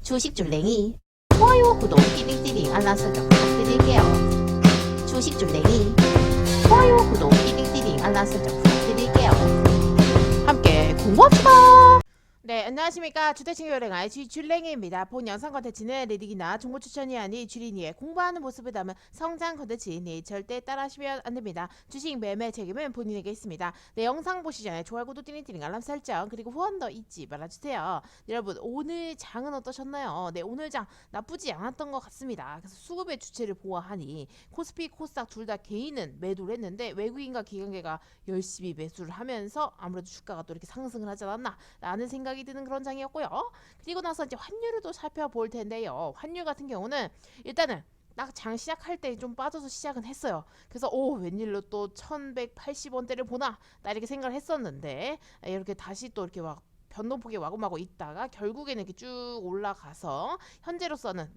주식줄랭이 좋아요, 구독, 띠링띠링 알람 설정 부탁드릴게요. 주식줄랭이 좋아요, 구독, 띠링띠링 알람 설정 부탁드릴게요. 함께 공부합시다. 네, 안녕하십니까. 주택친구여행아의 주줄랭이입니다. 본 영상 컨텐츠는 리딩이나 정보 추천이 아닌 주린이의 공부하는 모습을 담은 성장 컨텐츠이니 절대 따라하시면 안됩니다. 주식 매매 책임은 본인에게 있습니다. 네, 영상 보시기 전에 좋아요, 구독, 띠링띠링 알람 설정 그리고 후원도 잊지 말아주세요. 네, 여러분 오늘 장은 어떠셨나요? 네, 오늘 장 나쁘지 않았던 것 같습니다. 그래서 수급의 주체를 보아하니 코스피, 코스닥 둘 다 개인은 매도를 했는데 외국인과 기관계가 열심히 매수를 하면서 아무래도 주가가 또 이렇게 상승을 하지 않았나 라는 생각이 드는 그런 장이었고요. 그리고 나서 이제 환율을 또 살펴볼 텐데요. 환율 같은 경우는 일단은 딱 장 시작할 때 좀 빠져서 시작은 했어요. 그래서 웬일로 또 1180원대를 보나 나 이렇게 생각을 했었는데 이렇게 다시 또 이렇게 막 변동폭이 마구마구 있다가 결국에는 이렇게 쭉 올라가서 현재로서는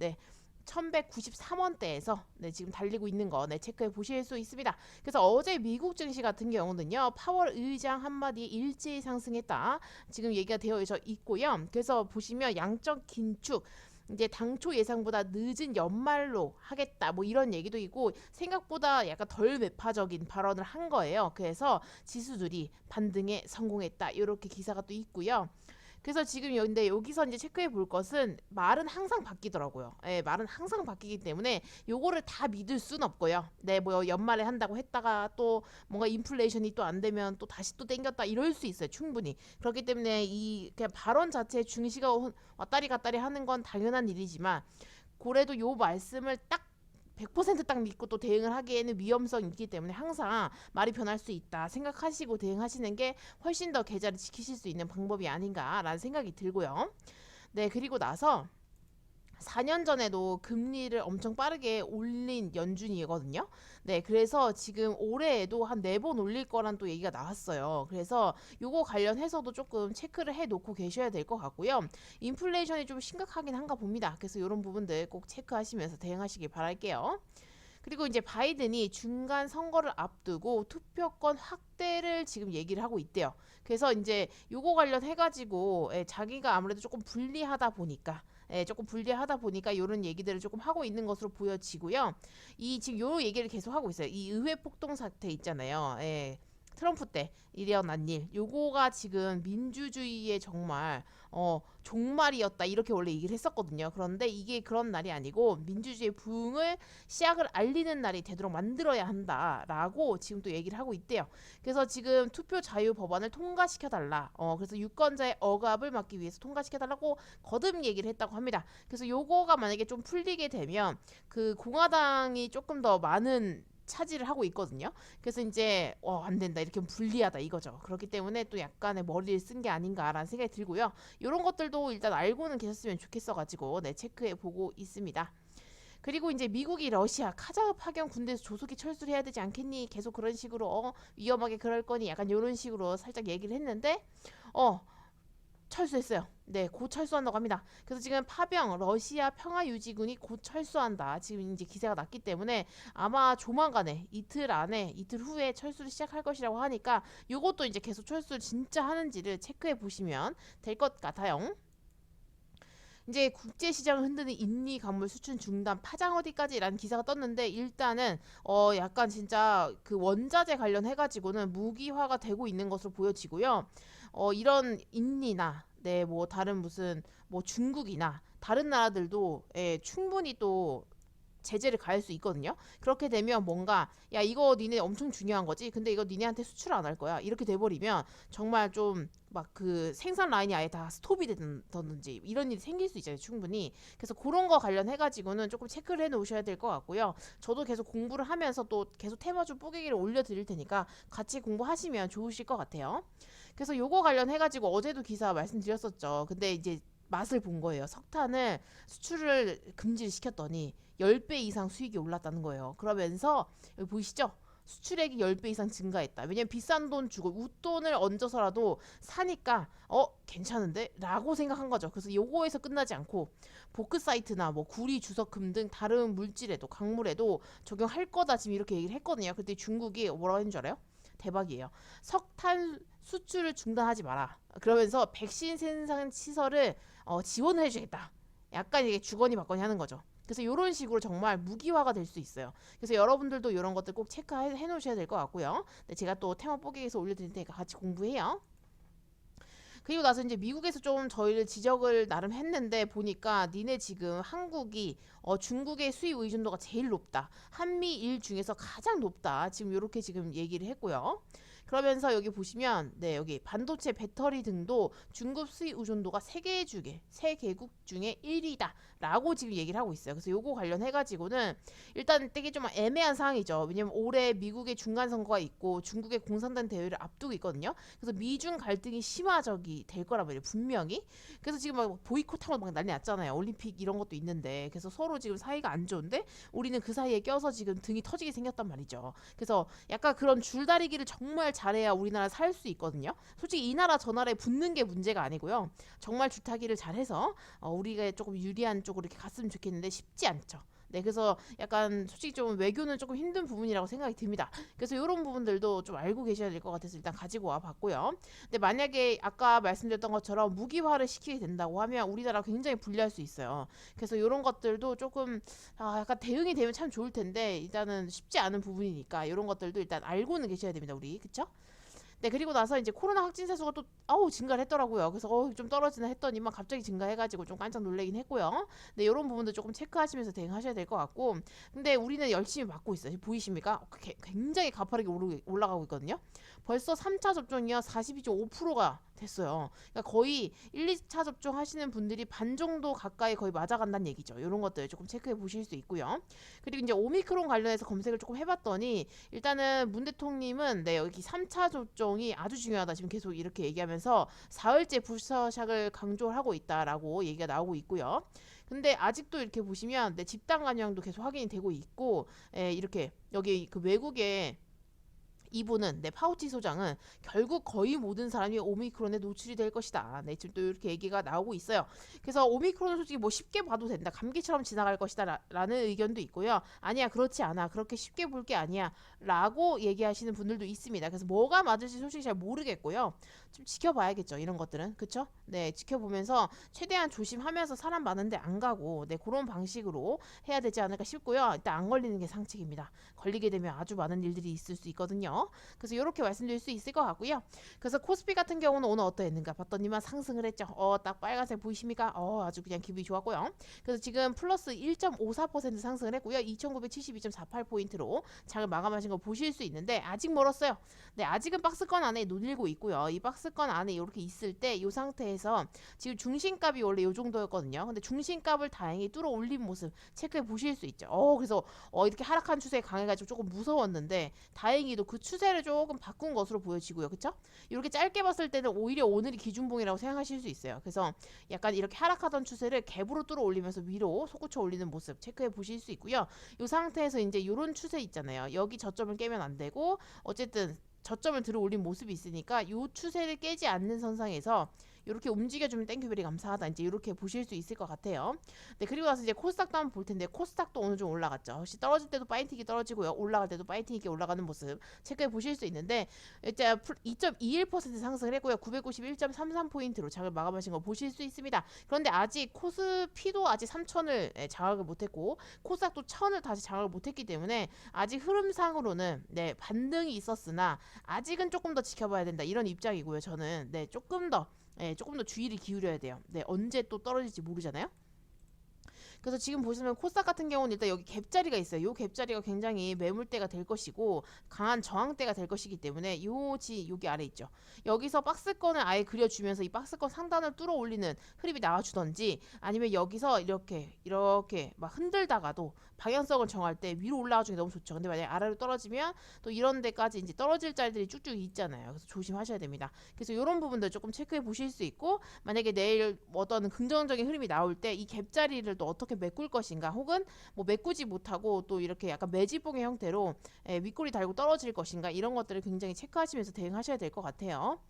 1193원대에서 지금 달리고 있는 거 체크해 보실 수 있습니다. 그래서 어제 미국 증시 같은 경우는요, 파월 의장 한마디에 일제히 상승했다 지금 얘기가 되어 있고요. 그래서 보시면 양적 긴축 이제 당초 예상보다 늦은 연말로 하겠다 뭐 이런 얘기도 있고 생각보다 약간 덜 매파적인 발언을 한 거예요. 그래서 지수들이 반등에 성공했다 이렇게 기사가 또 있고요. 그래서 지금 근데 여기서 이제 체크해 볼 것은 말은 항상 바뀌더라고요. 예, 말은 항상 바뀌기 때문에 요거를 다 믿을 순 없고요. 네, 뭐 연말에 한다고 했다가 또 뭔가 인플레이션이 또 안 되면 또 다시 또 땡겼다 이럴 수 있어요. 충분히. 그렇기 때문에 이 그냥 발언 자체 중시가 왔다리 갔다리 하는 건 당연한 일이지만 그래도 요 말씀을 딱 100% 믿고 또 대응을 하기에는 위험성이 있기 때문에 항상 말이 변할 수 있다 생각하시고 대응하시는 게 훨씬 더 계좌를 지키실 수 있는 방법이 아닌가라는 생각이 들고요. 네, 그리고 나서 4년 전에도 금리를 엄청 빠르게 올린 연준이거든요. 네, 그래서 지금 올해에도 한 4번 올릴 거란 또 얘기가 나왔어요. 그래서 요거 관련해서도 조금 체크를 해 놓고 계셔야 될 것 같고요. 인플레이션이 좀 심각하긴 한가 봅니다. 그래서 이런 부분들 꼭 체크하시면서 대응하시길 바랄게요. 그리고 이제 바이든이 중간 선거를 앞두고 투표권 확대를 지금 얘기를 하고 있대요. 그래서 이제 요거 관련해 가지고 자기가 아무래도 조금 불리하다 보니까 조금 불리하다 보니까 이런 얘기들을 조금 하고 있는 것으로 보여지고요. 이 지금 요 얘기를 계속 하고 있어요. 이 의회 폭동 사태 있잖아요. 트럼프 때 일어난 일, 요거가 지금 민주주의의 정말 종말이었다 이렇게 원래 얘기를 했었거든요. 그런데 이게 그런 날이 아니고 민주주의의 부흥을 시작을 알리는 날이 되도록 만들어야 한다라고 지금 또 얘기를 하고 있대요. 그래서 지금 투표 자유 법안을 통과시켜달라. 그래서 유권자의 억압을 막기 위해서 통과시켜달라고 거듭 얘기를 했다고 합니다. 그래서 요거가 만약에 좀 풀리게 되면 그 공화당이 조금 더 많은 차지를 하고 있거든요. 그래서 이제 안 된다 이렇게 불리하다 이거죠. 그렇기 때문에 또 약간의 머리를 쓴 게 아닌가라는 생각이 들고요. 이런 것들도 일단 알고는 계셨으면 좋겠어가지고 체크해 보고 있습니다. 그리고 이제 미국이 러시아 카자흐 파견 군대에서 조속히 철수를 해야 되지 않겠니? 계속 그런 식으로 위험하게 그럴 거니 약간 이런 식으로 살짝 얘기를 했는데 철수했어요. 네, 곧 철수한다고 합니다. 그래서 지금 파병 러시아 평화유지군이 곧 철수한다. 지금 이제 기세가 났기 때문에 아마 조만간에 이틀 안에 이틀 후에 철수를 시작할 것이라고 하니까 요것도 이제 계속 철수를 진짜 하는지를 체크해 보시면 될 것 같아요. 이제 국제시장을 흔드는 인리 감물 수출 중단 파장 어디까지라는 기사가 떴는데 일단은 약간 진짜 그 원자재 관련해 가지고는 무기화가 되고 있는 것으로 보여지고요. 이런 인리나 뭐 다른 무슨 뭐 중국이나 다른 나라들도 충분히 또 제재를 가할 수 있거든요. 그렇게 되면 뭔가 야 이거 니네 엄청 중요한 거지. 근데 이거 니네한테 수출 안 할 거야. 이렇게 돼버리면 정말 좀 막 그 생산 라인이 아예 다 스톱이 되든지 이런 일이 생길 수 있잖아요. 충분히. 그래서 그런 거 관련해 가지고는 조금 체크를 해 놓으셔야 될 것 같고요. 저도 계속 공부를 하면서 또 계속 테마주 뽀개기를 올려드릴 테니까 같이 공부하시면 좋으실 것 같아요. 그래서 요거 관련해 가지고 어제도 기사 말씀드렸었죠. 근데 이제 맛을 본 거예요. 석탄을 수출을 금지를 시켰더니 10배 이상 수익이 올랐다는 거예요. 그러면서 여기 보이시죠? 수출액이 10배 이상 증가했다. 왜냐면 비싼 돈 주고 웃돈을 얹어서라도 사니까 괜찮은데? 라고 생각한 거죠. 그래서 요거에서 끝나지 않고 보크사이트나 뭐 구리, 주석금 등 다른 물질에도 강물에도 적용할 거다 지금 이렇게 얘기를 했거든요. 그때 중국이 뭐라고 했는 줄 알아요? 대박이에요. 석탄 수출을 중단하지 마라. 그러면서 백신 생산 시설을 지원을 해주겠다. 약간 이게 주거니 받거니 하는 거죠. 그래서 이런 식으로 정말 무기화가 될 수 있어요. 그래서 여러분들도 이런 것들 꼭 체크해 놓으셔야 될 것 같고요. 네, 제가 또 테마 뽀개기에서 올려드릴 테니까 같이 공부해요. 그리고 나서 이제 미국에서 좀 저희를 지적을 나름 했는데 보니까 니네 지금 한국이 중국의 수입 의존도가 제일 높다. 한미일 중에서 가장 높다. 지금 이렇게 지금 얘기를 했고요. 그러면서 여기 보시면 네 여기 반도체 배터리 등도 중국 수입 의존도가 세계국 중에 1위다 라고 지금 얘기를 하고 있어요. 그래서 요거 관련해 가지고는 일단 되게 좀 애매한 상황이죠. 왜냐면 올해 미국의 중간 선거가 있고 중국의 공산당 대회를 앞두고 있거든요. 그래서 미중 갈등이 심화적이 될 거란 말이에요. 분명히. 그래서 지금 막 보이콧하고 막 난리 났잖아요. 올림픽 이런 것도 있는데. 그래서 서로 지금 사이가 안 좋은데 우리는 그 사이에 껴서 지금 등이 터지게 생겼단 말이죠. 그래서 약간 그런 줄다리기를 정말 잘해야 우리나라 살 수 있거든요. 솔직히 이 나라 저 나라에 붙는 게 문제가 아니고요. 정말 줄타기를 잘해서 우리가 조금 유리한 쪽으로 이렇게 갔으면 좋겠는데 쉽지 않죠. 네, 그래서 약간 솔직히 좀 외교는 조금 힘든 부분이라고 생각이 듭니다. 그래서 이런 부분들도 좀 알고 계셔야 될 것 같아서 일단 가지고 와 봤고요. 근데 만약에 아까 말씀드렸던 것처럼 무기화를 시키게 된다고 하면 우리나라 굉장히 불리할 수 있어요. 그래서 이런 것들도 조금 약간 대응이 되면 참 좋을 텐데 일단은 쉽지 않은 부분이니까 이런 것들도 일단 알고는 계셔야 됩니다. 우리 그쵸? 네, 그리고 나서 이제 코로나 확진자 수가 또 증가를 했더라고요. 그래서 좀 떨어지나 했더니만 갑자기 증가해가지고 좀 깜짝 놀라긴 했고요. 네, 이런 부분도 조금 체크하시면서 대응하셔야 될 것 같고, 근데 우리는 열심히 맞고 있어요. 보이십니까? 굉장히 가파르게 올라가고 있거든요. 벌써 3차 접종이요 42.5%가 됐어요. 그러니까 거의 1, 2차 접종 하시는 분들이 반 정도 가까이 거의 맞아간다는 얘기죠. 이런 것들 조금 체크해 보실 수 있고요. 그리고 이제 오미크론 관련해서 검색을 조금 해봤더니 일단은 문 대통령님은 네 여기 3차 접종이 아주 중요하다 지금 계속 이렇게 얘기하면서 사흘째 부스터샷을 강조를 하고 있다라고 얘기가 나오고 있고요. 근데 아직도 이렇게 보시면 네, 집단 감염도 계속 확인이 되고 있고 이렇게 여기 그 외국에 이분은 파우치 소장은 결국 거의 모든 사람이 오미크론에 노출이 될 것이다. 네, 지금 또 이렇게 얘기가 나오고 있어요. 그래서 오미크론은 솔직히 뭐 쉽게 봐도 된다. 감기처럼 지나갈 것이다. 라는 의견도 있고요. 아니야, 그렇지 않아. 그렇게 쉽게 볼 게 아니야. 라고 얘기하시는 분들도 있습니다. 그래서 뭐가 맞을지 솔직히 잘 모르겠고요. 좀 지켜봐야겠죠. 이런 것들은. 그쵸? 네, 지켜보면서 최대한 조심하면서 사람 많은데 안 가고 네, 그런 방식으로 해야 되지 않을까 싶고요. 일단 안 걸리는 게 상책입니다. 걸리게 되면 아주 많은 일들이 있을 수 있거든요. 그래서 이렇게 말씀드릴 수 있을 것 같고요. 그래서 코스피 같은 경우는 오늘 어떠했는가 봤더니만 상승을 했죠. 딱 빨간색 보이십니까? 아주 그냥 기분이 좋았고요. 그래서 지금 플러스 1.54% 상승을 했고요. 2972.48포인트로 장을 마감하신 거 보실 수 있는데 아직 멀었어요. 네, 아직은 박스권 안에 논일고 있고요. 이 박스권 안에 이렇게 있을 때 이 상태에서 지금 중심값이 원래 이 정도였거든요. 근데 중심값을 다행히 뚫어 올린 모습 체크해 보실 수 있죠. 그래서 이렇게 하락한 추세에 강해가지고 조금 무서웠는데 다행히도 그 추세를 조금 바꾼 것으로 보여지고요. 그쵸? 이렇게 짧게 봤을 때는 오히려 오늘이 기준봉이라고 생각하실 수 있어요. 그래서 약간 이렇게 하락하던 추세를 갭으로 뚫어 올리면서 위로 솟구쳐 올리는 모습 체크해 보실 수 있고요. 이 상태에서 이제 이런 추세 있잖아요. 여기 저점을 깨면 안 되고 어쨌든 저점을 들어 올린 모습이 있으니까 이 추세를 깨지 않는 선상에서 이렇게 움직여주면 땡큐베리 감사하다 이제 이렇게 보실 수 있을 것 같아요. 네, 그리고 나서 이제 코스닥도 한번 볼 텐데 코스닥도 오늘 좀 올라갔죠. 혹시 떨어질 때도 파이팅이 떨어지고요. 올라갈 때도 파이팅 있게 올라가는 모습 체크해 보실 수 있는데 이제 2.21% 상승을 했고요. 991.33포인트로 장을 마감하신 거 보실 수 있습니다. 그런데 아직 코스피도 아직 3천을 장악을 못했고 코스닥도 1000을 다시 장악을 못했기 때문에 아직 흐름상으로는 네 반등이 있었으나 아직은 조금 더 지켜봐야 된다 이런 입장이고요. 저는 조금 더 주의를 기울여야 돼요. 네, 언제 또 떨어질지 모르잖아요. 그래서 지금 보시면 코스닥 같은 경우는 일단 여기 갭자리가 있어요. 이 갭자리가 굉장히 매물대가 될 것이고 강한 저항대가 될 것이기 때문에 여기 아래 있죠. 여기서 박스권을 아예 그려주면서 이 박스권 상단을 뚫어 올리는 흐름이 나와주던지 아니면 여기서 이렇게 막 흔들다가도 방향성을 정할 때 위로 올라와주는 게 너무 좋죠. 근데 만약에 아래로 떨어지면 또 이런 데까지 이제 떨어질 자리들이 쭉쭉 있잖아요. 그래서 조심하셔야 됩니다. 그래서 이런 부분들 조금 체크해 보실 수 있고 만약에 내일 어떤 긍정적인 흐름이 나올 때 이 갭자리를 또 어떻게 메꿀 것인가 혹은 뭐 메꾸지 못하고 또 이렇게 약간 매지봉의 형태로 윗꼬리 달고 떨어질 것인가 이런 것들을 굉장히 체크하시면서 대응하셔야 될 것 같아요.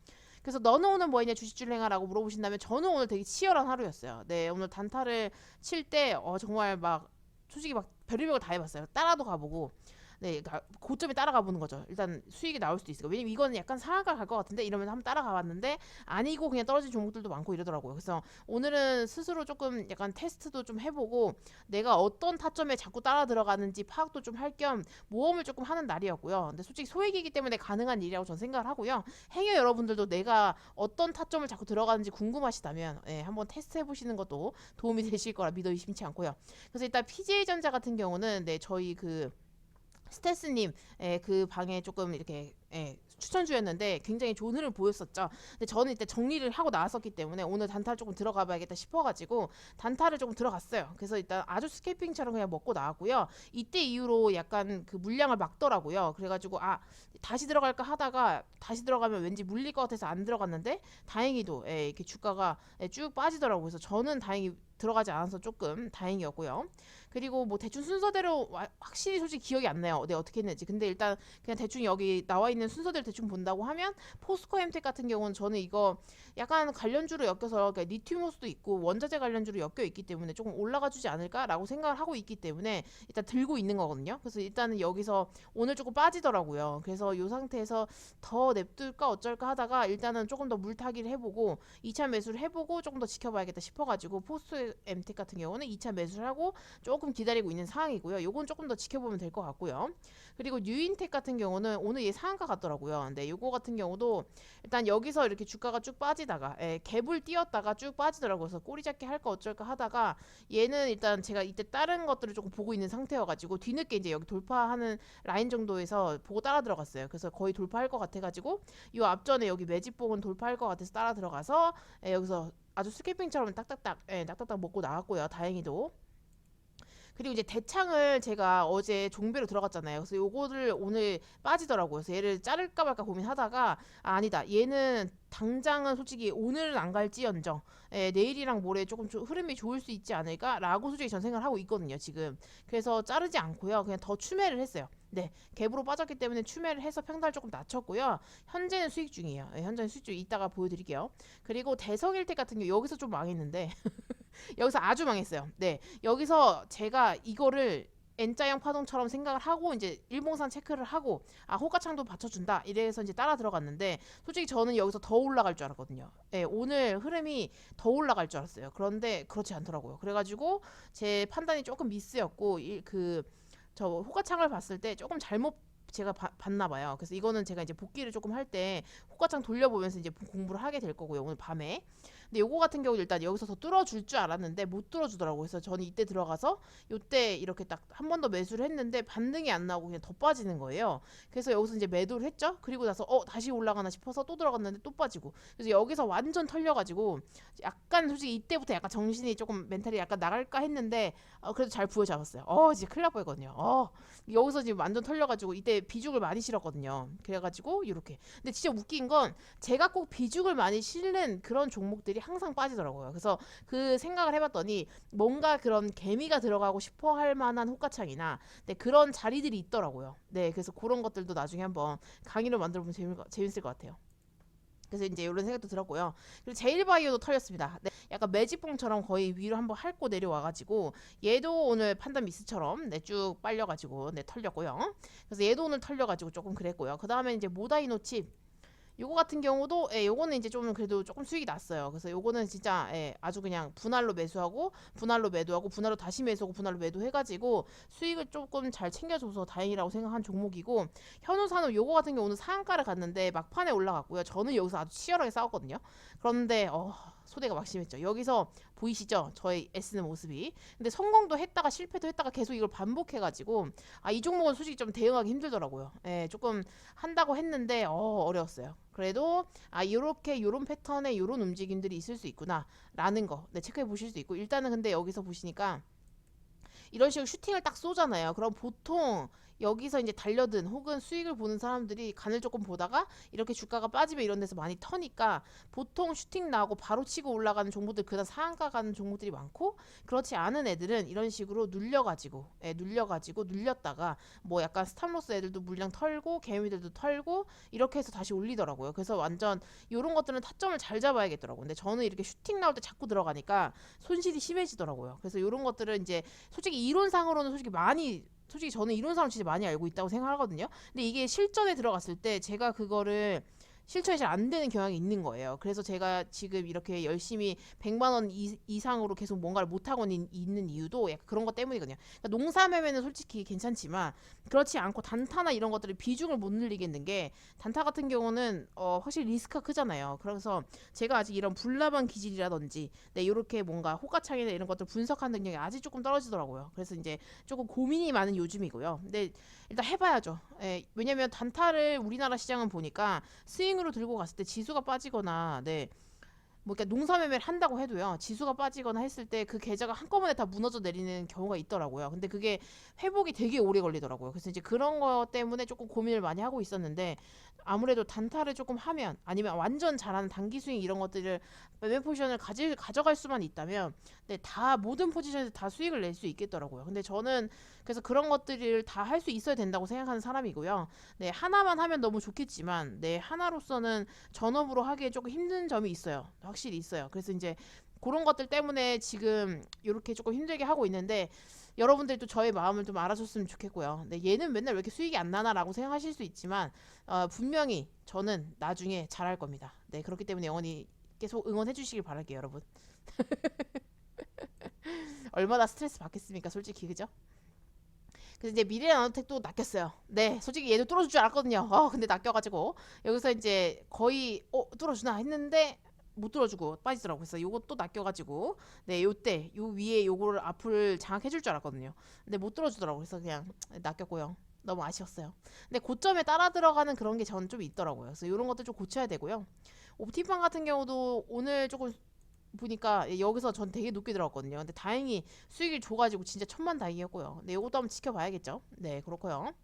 그래서 너는 오늘 뭐 했냐 주식줄 행하라고 물어보신다면 저는 오늘 되게 치열한 하루였어요. 네, 오늘 단타를 칠 때 정말 막 솔직히 막 별의별 거 다 해봤어요. 따라도 가보고 네, 그러니까 고점에 따라가 보는 거죠. 일단 수익이 나올 수도 있어요. 왜냐면 이거는 약간 상한가 갈 것 같은데 이러면서 한번 따라가 봤는데 아니고 그냥 떨어진 종목들도 많고 이러더라고요. 그래서 오늘은 스스로 조금 약간 테스트도 좀 해보고 내가 어떤 타점에 자꾸 따라 들어가는지 파악도 좀 할 겸 모험을 조금 하는 날이었고요. 근데 솔직히 소액이기 때문에 가능한 일이라고 저는 생각을 하고요. 행여 여러분들도 내가 어떤 타점을 자꾸 들어가는지 궁금하시다면 한번 테스트 해보시는 것도 도움이 되실 거라 믿어 의심치 않고요. 그래서 일단 PJ전자 같은 경우는 저희 그 스테스님 그 방에 조금 이렇게 추천주였는데 굉장히 좋은 흐름을 보였었죠. 근데 저는 이때 정리를 하고 나왔었기 때문에 오늘 단타를 조금 들어가 봐야겠다 싶어가지고 단타를 조금 들어갔어요. 그래서 일단 아주 스케이핑처럼 그냥 먹고 나왔고요. 이때 이후로 약간 그 물량을 막더라고요. 그래가지고 다시 들어갈까 하다가 다시 들어가면 왠지 물릴 것 같아서 안 들어갔는데 다행히도 이렇게 주가가 쭉 빠지더라고요. 그래서 저는 다행히 들어가지 않아서 조금 다행이었고요. 그리고 뭐 대충 순서대로 확실히 솔직히 기억이 안 나요. 내가 어떻게 했는지. 근데 일단 그냥 대충 여기 나와 있는 순서대로 대충 본다고 하면 포스코 엠텍 같은 경우는 저는 이거 약간 관련주로 엮여서 그러니까 리튬호스도 있고 원자재 관련주로 엮여 있기 때문에 조금 올라가 주지 않을까라고 생각을 하고 있기 때문에 일단 들고 있는 거거든요. 그래서 일단은 여기서 오늘 조금 빠지더라고요. 그래서 이 상태에서 더 냅둘까 어쩔까 하다가 일단은 조금 더 물타기를 해보고 2차 매수를 해보고 조금 더 지켜봐야겠다 싶어가지고 포스코 엠텍 같은 경우는 2차 매수를 하고 조금 기다리고 있는 상황이고요. 요건 조금 더 지켜보면 될 것 같고요. 그리고 뉴인텍 같은 경우는 오늘 얘 상한가 같더라고요. 근데 요거 같은 경우도 일단 여기서 이렇게 주가가 쭉 빠지다가 갭을 띄었다가 쭉 빠지더라고요. 그래서 꼬리 잡기 할까 어쩔까 하다가 얘는 일단 제가 이때 다른 것들을 조금 보고 있는 상태여가지고 뒤늦게 이제 여기 돌파하는 라인 정도에서 보고 따라 들어갔어요. 그래서 거의 돌파할 것 같아가지고 요 앞전에 여기 매집봉은 돌파할 것 같아서 따라 들어가서 여기서 아주 스케이핑처럼 딱딱딱 먹고 나왔고요. 다행히도. 그리고 이제 대창을 제가 어제 종배로 들어갔잖아요. 그래서 요거를 오늘 빠지더라고요. 그래서 얘를 자를까 말까 고민하다가 아니다. 얘는 당장은 솔직히 오늘은 안 갈지언정 내일이랑 모레 조금 흐름이 좋을 수 있지 않을까라고 솔직히 전 생각을 하고 있거든요. 지금. 그래서 자르지 않고요. 그냥 더 추매를 했어요. 네, 갭으로 빠졌기 때문에 추매를 해서 평단을 조금 낮췄고요. 현재는 수익 중이에요. 현재는 수익 중 이따가 보여드릴게요. 그리고 대성일텍 같은 경우 여기서 좀 망했는데 여기서 아주 망했어요. 네, 여기서 제가 이거를 N자형 파동처럼 생각을 하고 이제 일봉산 체크를 하고 호가창도 받쳐준다 이래서 이제 따라 들어갔는데 솔직히 저는 여기서 더 올라갈 줄 알았거든요. 네, 오늘 흐름이 더 올라갈 줄 알았어요. 그런데 그렇지 않더라고요. 그래가지고 제 판단이 조금 미스였고 저 호가창을 봤을 때 조금 잘못 제가 봤나 봐요. 그래서 이거는 제가 이제 복귀를 조금 할 때 호가창 돌려보면서 이제 공부를 하게 될 거고요. 오늘 밤에. 근데 요거 같은 경우 일단 여기서 더 뚫어줄 줄 알았는데 못 뚫어주더라고요. 그래서 저는 이때 들어가서 요때 이렇게 딱 한 번 더 매수를 했는데 반등이 안 나오고 그냥 더 빠지는 거예요. 그래서 여기서 이제 매도를 했죠. 그리고 나서 다시 올라가나 싶어서 또 들어갔는데 또 빠지고. 그래서 여기서 완전 털려가지고 약간 솔직히 이때부터 약간 정신이 조금 멘탈이 약간 나갈까 했는데 그래도 잘 부여잡았어요. 진짜 큰일 날 뻔했거든요. 여기서 지금 완전 털려가지고 이때 비중을 많이 실었거든요. 그래가지고 이렇게. 근데 진짜 웃긴 건 제가 꼭 비중을 많이 실는 그런 종목들이 항상 빠지더라고요. 그래서 그 생각을 해봤더니 뭔가 그런 개미가 들어가고 싶어 할 만한 호가창이나 그런 자리들이 있더라고요. 네, 그래서 그런 것들도 나중에 한번 강의로 만들어보면 재밌을 것 같아요. 그래서 이제 이런 생각도 들었고요. 그리고 제일바이오도 털렸습니다. 네, 약간 매직봉처럼 거의 위로 한번 핥고 내려와가지고 얘도 오늘 판단 미스처럼 쭉 빨려가지고 털렸고요. 그래서 얘도 오늘 털려가지고 조금 그랬고요. 그 다음에 이제 모다이노 칩 요거 같은 경우도 요거는 이제 좀 그래도 조금 수익이 났어요. 그래서 요거는 진짜 아주 그냥 분할로 매수하고 분할로 매도하고 분할로 다시 매수하고 분할로 매도해가지고 수익을 조금 잘 챙겨줘서 다행이라고 생각한 종목이고 현우산업 요거 같은 경우는 상한가를 갔는데 막판에 올라갔고요. 저는 여기서 아주 치열하게 싸웠거든요. 그런데 소대가 막심했죠. 여기서 보이시죠? 저의 애쓰는 모습이. 근데 성공도 했다가 실패도 했다가 계속 이걸 반복해가지고 이 종목은 솔직히 좀 대응하기 힘들더라고요. 조금 한다고 했는데 어려웠어요. 그래도 요런 패턴의 요런 움직임들이 있을 수 있구나 라는 거 체크해 보실 수 있고 일단은 근데 여기서 보시니까 이런 식으로 슈팅을 딱 쏘잖아요. 그럼 보통 여기서 이제 달려든 혹은 수익을 보는 사람들이 간을 조금 보다가 이렇게 주가가 빠지면 이런 데서 많이 터니까 보통 슈팅 나오고 바로 치고 올라가는 종목들 그다음 상한가 가는 종목들이 많고 그렇지 않은 애들은 이런 식으로 눌려가지고 눌렸다가 뭐 약간 스탑로스 애들도 물량 털고 개미들도 털고 이렇게 해서 다시 올리더라고요. 그래서 완전 이런 것들은 타점을 잘 잡아야겠더라고요. 근데 저는 이렇게 슈팅 나올 때 자꾸 들어가니까 손실이 심해지더라고요. 그래서 이런 것들은 이제 솔직히 이론상으로는 솔직히 많이 솔직히 저는 이런 사람 진짜 많이 알고 있다고 생각하거든요. 근데 이게 실전에 들어갔을 때 제가 그거를 실천이 잘 안 되는 경향이 있는 거예요. 그래서 제가 지금 이렇게 열심히 100만 원 이상으로 계속 뭔가를 못하고 있는 이유도 약간 그런 것 때문이거든요. 그러니까 농사매매는 솔직히 괜찮지만 그렇지 않고 단타나 이런 것들이 비중을 못 늘리겠는 게 단타 같은 경우는 확실히 리스크가 크잖아요. 그래서 제가 아직 이런 불나방 기질이라든지 네, 이렇게 뭔가 호가창이나 이런 것들 분석하는 능력이 아직 조금 떨어지더라고요. 그래서 이제 조금 고민이 많은 요즘이고요. 근데 일단 해봐야죠. 예, 왜냐면 단타를 우리나라 시장은 보니까 스윙으로 들고 갔을 때 지수가 빠지거나 네, 뭐 그러니까 농사매매를 한다고 해도요 지수가 빠지거나 했을 때 그 계좌가 한꺼번에 다 무너져 내리는 경우가 있더라고요. 근데 그게 회복이 되게 오래 걸리더라고요. 그래서 이제 그런 거 때문에 조금 고민을 많이 하고 있었는데 아무래도 단타를 조금 하면 아니면 완전 잘하는 단기 스윙 이런 것들을 매매 포지션을 가져갈 수만 있다면 네, 다 모든 포지션에서 다 수익을 낼 수 있겠더라고요. 근데 저는 그래서 그런 것들을 다 할 수 있어야 된다고 생각하는 사람이고요. 네, 하나만 하면 너무 좋겠지만 네, 하나로서는 전업으로 하기에 조금 힘든 점이 있어요. 확실히 있어요. 그래서 이제 그런 것들 때문에 지금 이렇게 조금 힘들게 하고 있는데 여러분들도 저의 마음을 좀 알아줬으면 좋겠고요. 네, 얘는 맨날 왜 이렇게 수익이 안 나나라고 생각하실 수 있지만 분명히 저는 나중에 잘할 겁니다. 네, 그렇기 때문에 영원히 계속 응원해 주시길 바랄게요, 여러분. 얼마나 스트레스 받겠습니까, 솔직히 그죠? 그래서 이제 미래 나노텍도 낚였어요. 네, 솔직히 얘도 뚫어줄 줄 알았거든요. 근데 낚여가지고 여기서 이제 거의 뚫어주나 했는데 못 뚫어주고 빠지더라고. 그래서 요거 또 낚여가지고 네, 요때 요 위에 요거를 앞을 장악해줄 줄 알았거든요. 근데 못 뚫어주더라고. 그래서 그냥 낚였고요. 너무 아쉬웠어요. 근데 고점에 따라 들어가는 그런 게 저는 좀 있더라고요. 그래서 이런 것들 좀 고쳐야 되고요. 옵티판 같은 경우도 오늘 조금 보니까 여기서 전 되게 높게 들어갔거든요. 근데 다행히 수익을 줘가지고 진짜 천만다행이었고요. 근데 이것도 한번 지켜봐야겠죠. 네, 그렇고요.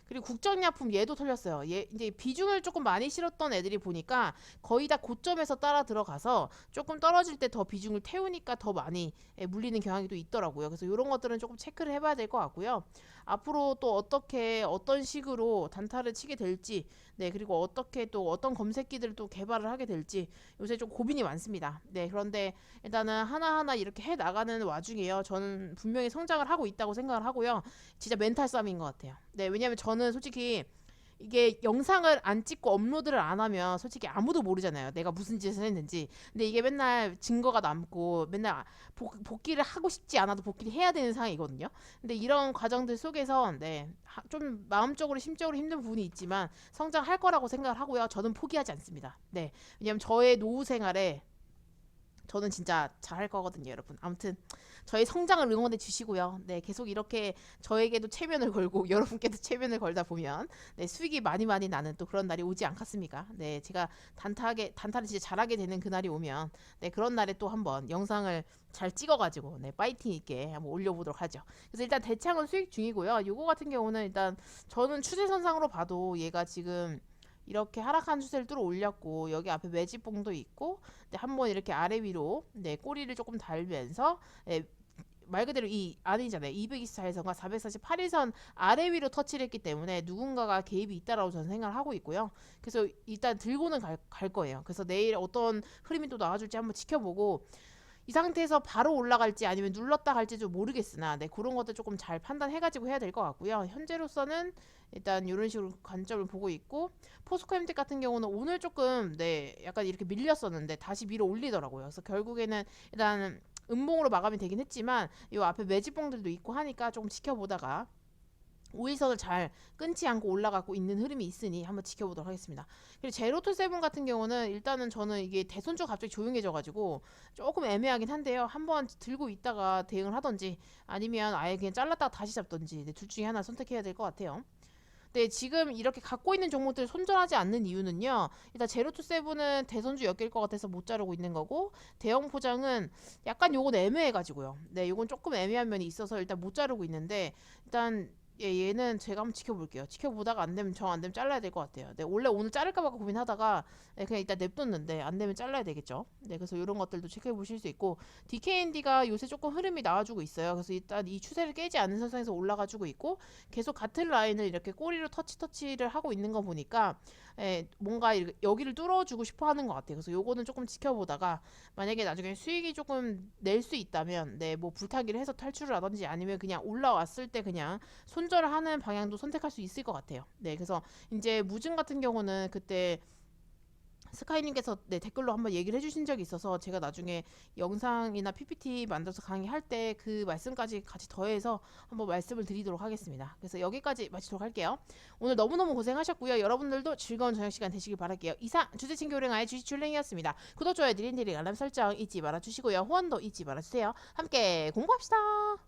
그리고 국정약품 얘도 털렸어요. 얘 이제 비중을 조금 많이 실었던 애들이 보니까 거의 다 고점에서 따라 들어가서 조금 떨어질 때 더 비중을 태우니까 더 많이 물리는 경향이 또 있더라고요. 그래서 이런 것들은 조금 체크를 해봐야 될 것 같고요. 앞으로 또 어떻게 어떤 식으로 단타를 치게 될지, 네, 그리고 어떻게 또 어떤 검색기들을 또 개발을 하게 될지 요새 좀 고민이 많습니다. 네, 그런데 일단은 하나하나 이렇게 해 나가는 와중에요. 저는 분명히 성장을 하고 있다고 생각을 하고요. 진짜 멘탈 싸움인 것 같아요. 네, 왜냐면 저는 솔직히 이게 영상을 안 찍고 업로드를 안 하면 솔직히 아무도 모르잖아요. 내가 무슨 짓을 했는지. 근데 이게 맨날 증거가 남고 맨날 복귀를 하고 싶지 않아도 복귀를 해야 되는 상황이거든요. 근데 이런 과정들 속에서 네, 좀 마음적으로 심적으로 힘든 부분이 있지만 성장할 거라고 생각을 하고요. 저는 포기하지 않습니다. 네, 왜냐면 저의 노후 생활에 저는 진짜 잘할 거거든요, 여러분. 아무튼 저의 성장을 응원해 주시고요. 네, 계속 이렇게 저에게도 체면을 걸고 여러분께도 체면을 걸다 보면 네, 수익이 많이 많이 나는 또 그런 날이 오지 않겠습니까? 네, 제가 단타를 진짜 잘하게 되는 그날이 오면 네, 그런 날에 또 한번 영상을 잘 찍어가지고 네, 파이팅 있게 한번 올려보도록 하죠. 그래서 일단 대창은 수익 중이고요. 요거 같은 경우는 일단 저는 추세선상으로 봐도 얘가 지금 이렇게 하락한 추세를 뚫어 올렸고 여기 앞에 매집봉도 있고 네, 한번 이렇게 아래 위로 네, 꼬리를 조금 달면서 네, 말 그대로 이 아니잖아요. 224일선과 448일선 아래 위로 터치를 했기 때문에 누군가가 개입이 있다라고 저는 생각을 하고 있고요. 그래서 일단 들고는 갈 거예요. 그래서 내일 어떤 흐름이 또 나와줄지 한번 지켜보고 이 상태에서 바로 올라갈지 아니면 눌렀다 갈지도 모르겠으나 네, 그런 것도 조금 잘 판단해가지고 해야 될 것 같고요. 현재로서는 일단 이런 식으로 관점을 보고 있고 포스코 엠텍 같은 경우는 오늘 조금 네 약간 이렇게 밀렸었는데 다시 밀어 올리더라고요. 그래서 결국에는 일단 음봉으로 마감이 되긴 했지만 이 앞에 매집봉들도 있고 하니까 조금 지켜보다가 5일선을 잘 끊지 않고 올라가고 있는 흐름이 있으니 한번 지켜보도록 하겠습니다. 그리고 제로투 세븐 같은 경우는 일단은 저는 이게 대손주가 갑자기 조용해져가지고 조금 애매하긴 한데요. 한번 들고 있다가 대응을 하던지 아니면 아예 그냥 잘랐다가 다시 잡던지 네, 둘 중에 하나 선택해야 될 것 같아요. 네, 지금 이렇게 갖고 있는 종목들을 손절하지 않는 이유는요. 일단 제로투 세븐은 대선주 엮일 것 같아서 못 자르고 있는 거고 대형 포장은 약간 요건 애매해가지고요. 네, 요건 조금 애매한 면이 있어서 일단 못 자르고 있는데 일단 얘는 제가 한번 지켜볼게요. 지켜보다가 안 되면 정 안 되면 잘라야 될 것 같아요. 네, 원래 오늘 자를까 봐 고민하다가 네, 그냥 일단 냅뒀는데 안 되면 잘라야 되겠죠. 네, 그래서 이런 것들도 체크해 보실 수 있고 DKND가 요새 조금 흐름이 나와주고 있어요. 그래서 일단 이 추세를 깨지 않는 선상에서 올라가주고 있고 계속 같은 라인을 이렇게 꼬리로 터치를 하고 있는 거 보니까 뭔가 여기를 뚫어주고 싶어 하는 것 같아요. 그래서 요거는 조금 지켜보다가 만약에 나중에 수익이 조금 낼 수 있다면 뭐 불타기를 해서 탈출을 하든지 아니면 그냥 올라왔을 때 그냥 손절을 하는 방향도 선택할 수 있을 것 같아요. 그래서 이제 무증 같은 경우는 그때 스카이님께서 댓글로 한번 얘기를 해주신 적이 있어서 제가 나중에 영상이나 PPT 만들어서 강의할 때 그 말씀까지 같이 더해서 한번 말씀을 드리도록 하겠습니다. 그래서 여기까지 마치도록 할게요. 오늘 너무너무 고생하셨고요. 여러분들도 즐거운 저녁 시간 되시길 바랄게요. 이상 주제친교 은행아의 주식줄랭이었습니다. 구독, 좋아요, 알람 설정 잊지 말아주시고요. 후원도 잊지 말아주세요. 함께 공부합시다.